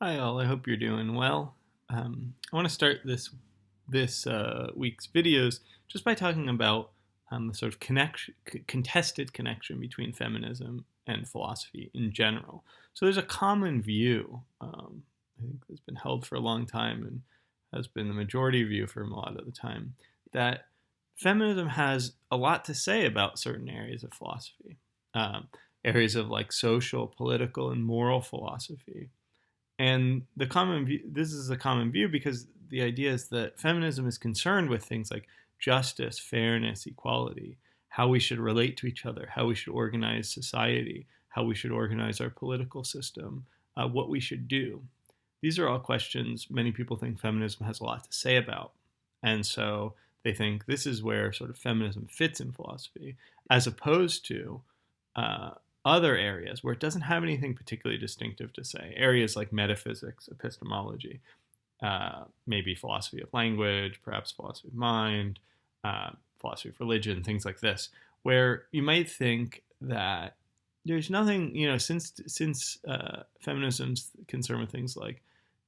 Hi all, I hope you're doing well. I want to start this week's videos just by talking about the sort of contested connection between feminism and philosophy in general. So there's a common view, I think that's been held for a long time and has been the majority view for a lot of the time, that feminism has a lot to say about certain areas of philosophy, areas of like social, political, and moral philosophy. And the common view, this is a common view because the idea is that feminism is concerned with things like justice, fairness, equality, how we should relate to each other, how we should organize society, how we should organize our political system, what we should do. These are all questions many people think feminism has a lot to say about. And so they think this is where sort of feminism fits in philosophy, as opposed to uh, other areas where it doesn't have anything particularly distinctive to say. Areas like metaphysics, epistemology, maybe philosophy of language, perhaps philosophy of mind, philosophy of religion, things like this, where you might think that there's nothing, since feminism's concerned with things like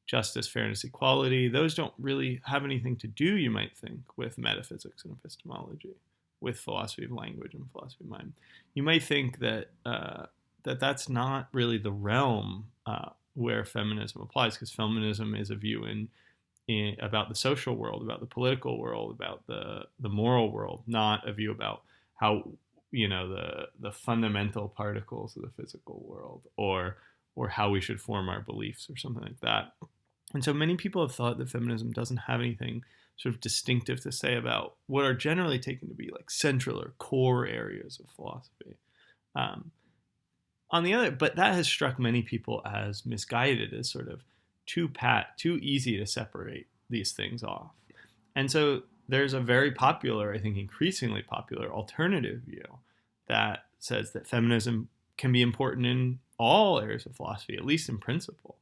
justice, fairness, equality, those don't really have anything to do, you might think, with metaphysics and epistemology, with philosophy of language and philosophy of mind. You might think that that's not really the realm where feminism applies, because feminism is a view in about the social world, about the political world, about the moral world, not a view about how the fundamental particles of the physical world, or how we should form our beliefs or something like that. And so many people have thought that feminism doesn't have anything sort of distinctive to say about what are generally taken to be like central or core areas of philosophy. Um, on the other, but that has struck many people as misguided, as sort of too easy to separate these things off. And so there's a very popular, I think increasingly popular alternative view that says that feminism can be important in all areas of philosophy, at least in principle.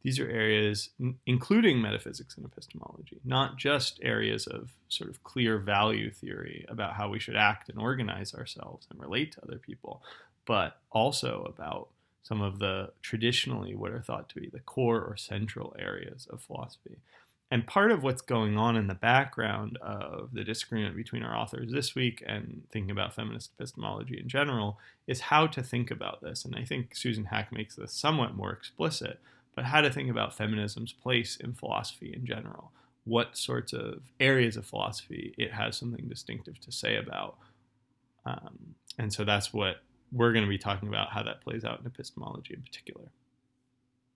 These are areas including metaphysics and epistemology, not just areas of sort of clear value theory about how we should act and organize ourselves and relate to other people, but also about some of the traditionally what are thought to be the core or central areas of philosophy. And part of what's going on in the background of the disagreement between our authors this week and thinking about feminist epistemology in general is how to think about this. And I think Susan Hack makes this somewhat more explicit, but how to think about feminism's place in philosophy in general. What sorts of areas of philosophy it has something distinctive to say about. And so that's what we're going to be talking about, how that plays out in epistemology in particular.